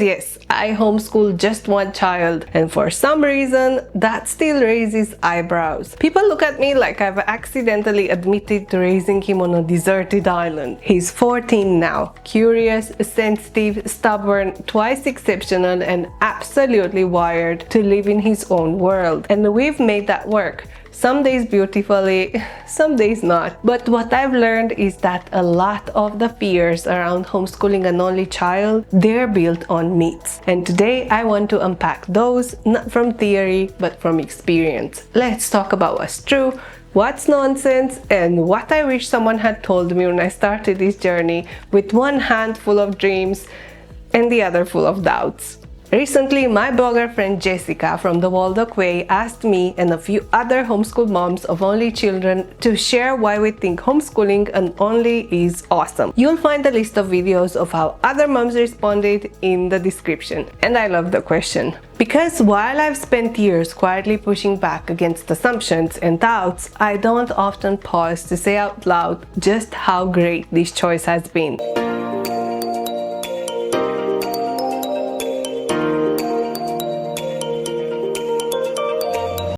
Yes, I homeschool just one child, and for some reason, that still raises eyebrows. People look at me like I've accidentally admitted to raising him on a deserted island. He's 14 now, curious, sensitive, stubborn, twice exceptional, and absolutely wired to live in his own world. And we've made that work. Some days beautifully, some days not. But what I've learned is that a lot of the fears around homeschooling an only child, they're built on myths. And today I want to unpack those, not from theory, but from experience. Let's talk about what's true, what's nonsense, and what I wish someone had told me when I started this journey with one hand full of dreams and the other full of doubts. Recently, my blogger friend Jessica from the Waldock Way asked me and a few other homeschool moms of only children to share why we think homeschooling an only is awesome. You'll find a list of videos of how other moms responded in the description. And I love the question. Because while I've spent years quietly pushing back against assumptions and doubts, I don't often pause to say out loud just how great this choice has been.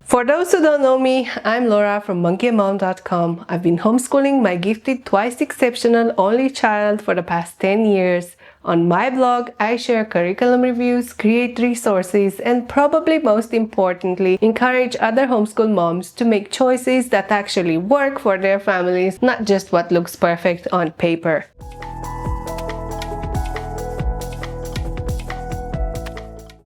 For those who don't know me, I'm Laura from monkeyandmom.com. I've been homeschooling my gifted, twice exceptional only child for the past 10 years. On my blog, I share curriculum reviews, create resources, and probably most importantly, encourage other homeschool moms to make choices that actually work for their families, not just what looks perfect on paper.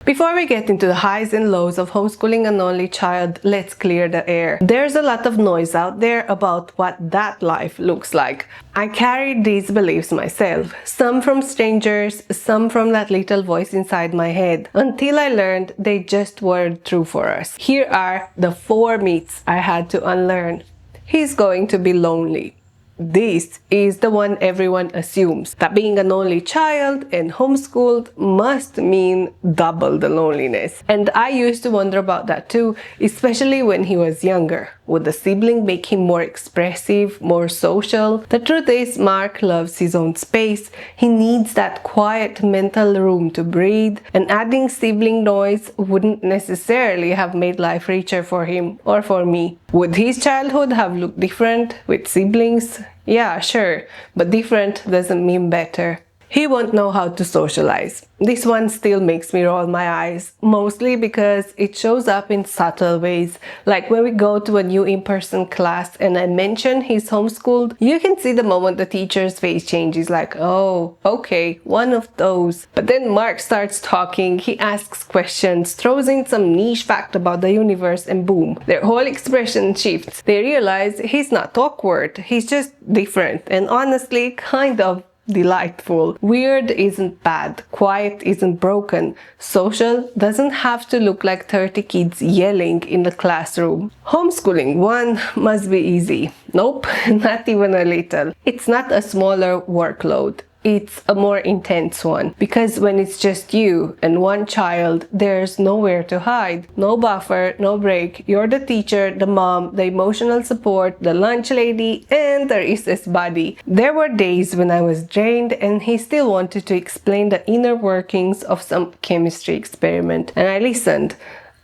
Before we get into the highs and lows of homeschooling an only child, let's clear the air. There's a lot of noise out there about what that life looks like. I carried these beliefs myself, some from strangers, some from that little voice inside my head, until I learned they just weren't true for us. Here are the 4 myths I had to unlearn. He's going to be lonely. This is the one everyone assumes, that being an only child and homeschooled must mean double the loneliness. And I used to wonder about that too, especially when he was younger. Would the sibling make him more expressive, more social? The truth is, Mark loves his own space. He needs that quiet mental room to breathe, and adding sibling noise wouldn't necessarily have made life richer for him or for me. Would his childhood have looked different with siblings? Yeah, sure, but different doesn't mean better. He won't know how to socialize. This one still makes me roll my eyes, mostly because it shows up in subtle ways. Like when we go to a new in-person class and I mention he's homeschooled, you can see the moment the teacher's face changes, like, oh, okay, one of those. But then Mark starts talking, he asks questions, throws in some niche fact about the universe, and boom, their whole expression shifts. They realize he's not awkward, he's just different, and honestly, kind of delightful. Weird isn't bad. Quiet isn't broken. Social doesn't have to look like 30 kids yelling in the classroom. Homeschooling one must be easy. Nope, not even a little. It's not a smaller workload. It's a more intense one, because when it's just you and one child, there's nowhere to hide. No buffer, no break. You're the teacher, the mom, the emotional support, the lunch lady, and the recess buddy. There were days when I was drained and he still wanted to explain the inner workings of some chemistry experiment, and I listened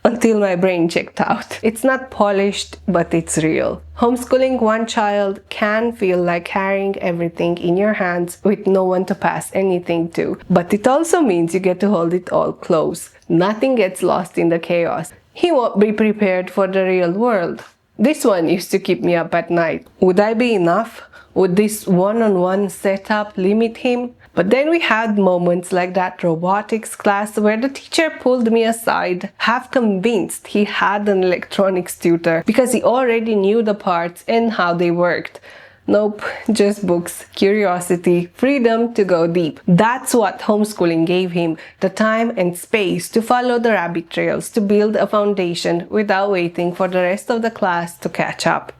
until my brain checked out. It's not polished, but it's real. Homeschooling one child can feel like carrying everything in your hands with no one to pass anything to. But it also means you get to hold it all close. Nothing gets lost in the chaos. He won't be prepared for the real world. This one used to keep me up at night. Would I be enough? Would this one-on-one setup limit him? But then we had moments like that robotics class where the teacher pulled me aside, half convinced he had an electronics tutor because he already knew the parts and how they worked. Nope, just books, curiosity, freedom to go deep. That's what homeschooling gave him, the time and space to follow the rabbit trails, to build a foundation without waiting for the rest of the class to catch up.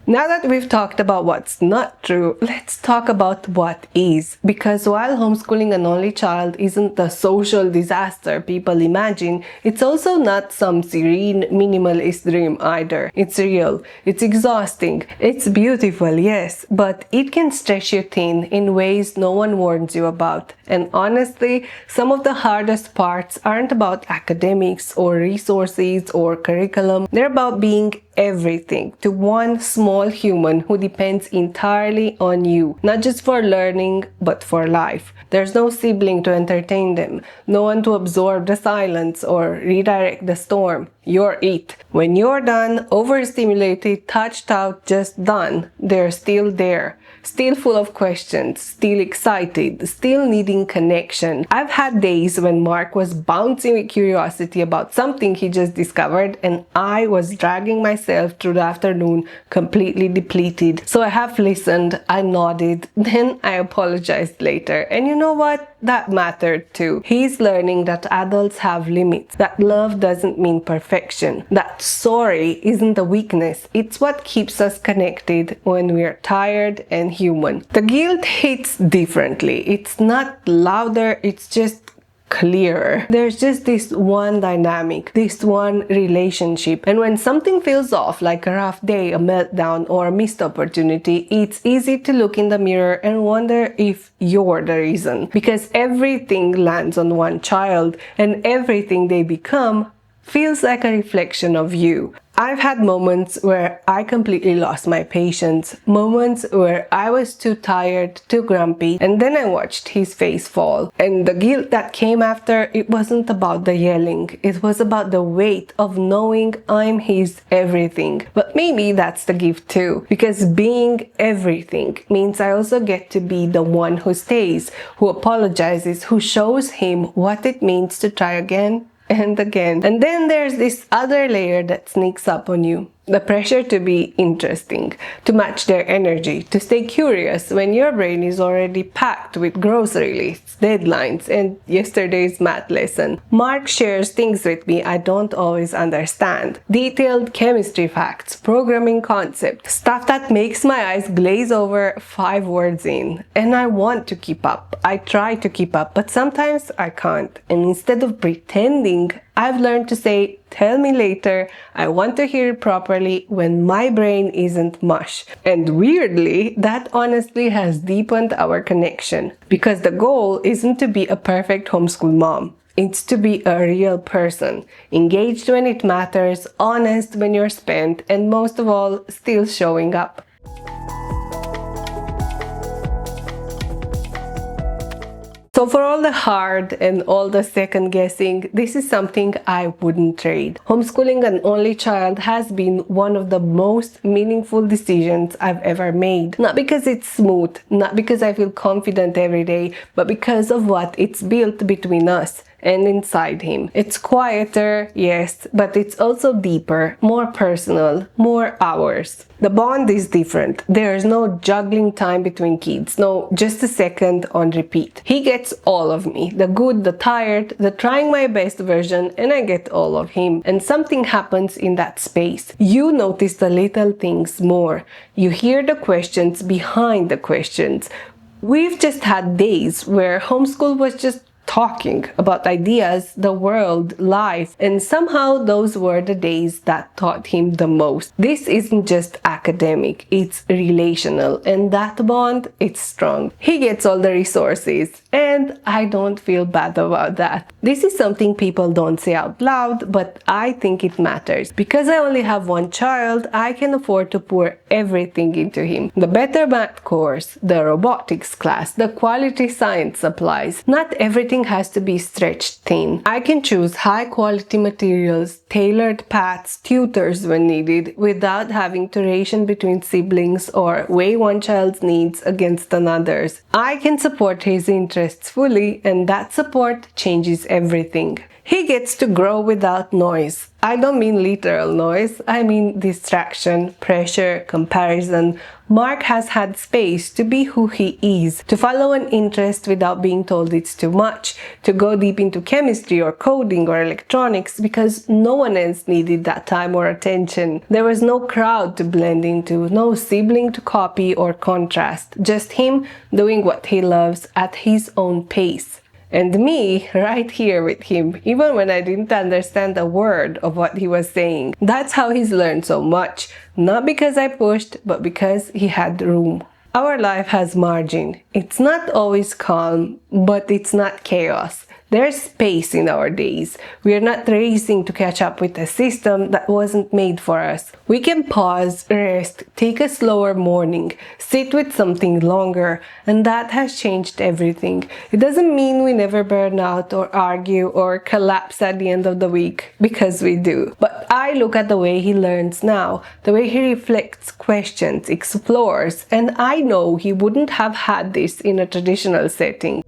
Now that we've talked about what's not true, let's talk about what is. Because while homeschooling an only child isn't the social disaster people imagine, it's also not some serene minimalist dream either. It's real, it's exhausting, it's beautiful, yes, but it can stretch you thin in ways no one warns you about. And honestly, some of the hardest parts aren't about academics or resources or curriculum. They're about being everything to one small human who depends entirely on you, not just for learning, but for life. There's no sibling to entertain them, no one to absorb the silence or redirect the storm. You're it. When you're done, overstimulated, touched out, just done, they're still there. Still full of questions, still excited, still needing connection. I've had days when Mark was bouncing with curiosity about something he just discovered, and I was dragging myself through the afternoon completely depleted. So I half listened, I nodded, then I apologized later. And you know what? That mattered too. He's learning that adults have limits, that love doesn't mean perfection, that sorry isn't a weakness, it's what keeps us connected when we're tired and human. The guilt hits differently. It's not louder, it's just clearer. There's just this one dynamic, this one relationship. And when something feels off, like a rough day, a meltdown, or a missed opportunity, it's easy to look in the mirror and wonder if you're the reason. Because everything lands on one child, and everything they become feels like a reflection of you. I've had moments where I completely lost my patience, moments where I was too tired, too grumpy, and then I watched his face fall. And the guilt that came after, it wasn't about the yelling, it was about the weight of knowing I'm his everything. But maybe that's the gift too, because being everything means I also get to be the one who stays, who apologizes, who shows him what it means to try again and again. And then there's this other layer that sneaks up on you. The pressure to be interesting, to match their energy, to stay curious when your brain is already packed with grocery lists, deadlines, and yesterday's math lesson. Mark shares things with me I don't always understand. Detailed chemistry facts, programming concepts, stuff that makes my eyes glaze over 5 words in. And I want to keep up. I try to keep up, but sometimes I can't. And instead of pretending, I've learned to say, tell me later, I want to hear it properly when my brain isn't mush. And weirdly, that honestly has deepened our connection. Because the goal isn't to be a perfect homeschool mom. It's to be a real person, engaged when it matters, honest when you're spent, and most of all, still showing up. So for all the hard and all the second guessing, this is something I wouldn't trade. Homeschooling an only child has been one of the most meaningful decisions I've ever made. Not because it's smooth, not because I feel confident every day, but because of what it's built between us and inside him. It's quieter, yes, but it's also deeper, more personal, more ours. The bond is different. There's no juggling time between kids, no just a second on repeat. He gets all of me, the good, the tired, the trying my best version, and I get all of him. And something happens in that space. You notice the little things more. You hear the questions behind the questions. We've just had days where homeschool was just talking about ideas, the world, life, and somehow those were the days that taught him the most. This isn't just academic, it's relational, and that bond, it's strong. He gets all the resources, and I don't feel bad about that. This is something people don't say out loud, but I think it matters. Because I only have one child, I can afford to pour everything into him. The better math course, the robotics class, the quality science supplies. Not everything has to be stretched thin. I can choose high quality materials, tailored paths, tutors when needed, without having to ration between siblings or weigh one child's needs against another's. I can support his interests fully, and that support changes everything. He gets to grow without noise. I don't mean literal noise, I mean distraction, pressure, comparison. Mark has had space to be who he is, to follow an interest without being told it's too much, to go deep into chemistry or coding or electronics because no one else needed that time or attention. There was no crowd to blend into, no sibling to copy or contrast, just him doing what he loves at his own pace. And me right here with him, even when I didn't understand a word of what he was saying. That's how he's learned so much. Not because I pushed, but because he had room. Our life has margin. It's not always calm, but it's not chaos. There's space in our days. We are not racing to catch up with a system that wasn't made for us. We can pause, rest, take a slower morning, sit with something longer, and that has changed everything. It doesn't mean we never burn out or argue or collapse at the end of the week, because we do. But I look at the way he learns now, the way he reflects, questions, explores, and I know he wouldn't have had this in a traditional setting.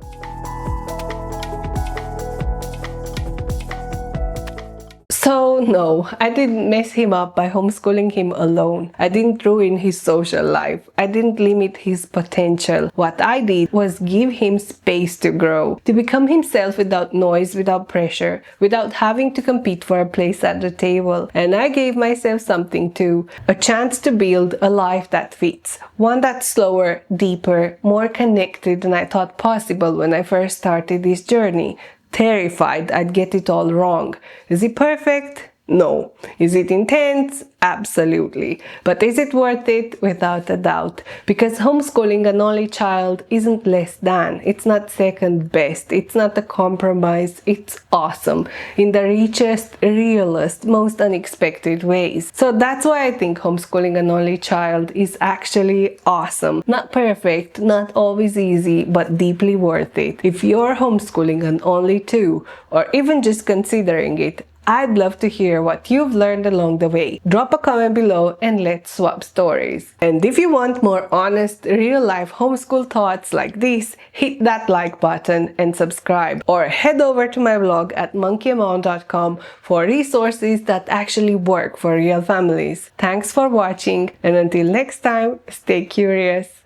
So no, I didn't mess him up by homeschooling him alone. I didn't ruin his social life. I didn't limit his potential. What I did was give him space to grow, to become himself without noise, without pressure, without having to compete for a place at the table. And I gave myself something too, a chance to build a life that fits, one that's slower, deeper, more connected than I thought possible when I first started this journey. Terrified I'd get it all wrong. Is it perfect? No. Is it intense? Absolutely. But is it worth it? Without a doubt. Because homeschooling an only child isn't less than. It's not second best. It's not a compromise. It's awesome. In the richest, realest, most unexpected ways. So that's why I think homeschooling an only child is actually awesome. Not perfect, not always easy, but deeply worth it. If you're homeschooling an only two, or even just considering it, I'd love to hear what you've learned along the way. Drop a comment below and let's swap stories. And if you want more honest, real-life homeschool thoughts like this, hit that like button and subscribe. Or head over to my blog at monkeyamount.com for resources that actually work for real families. Thanks for watching, and until next time, stay curious.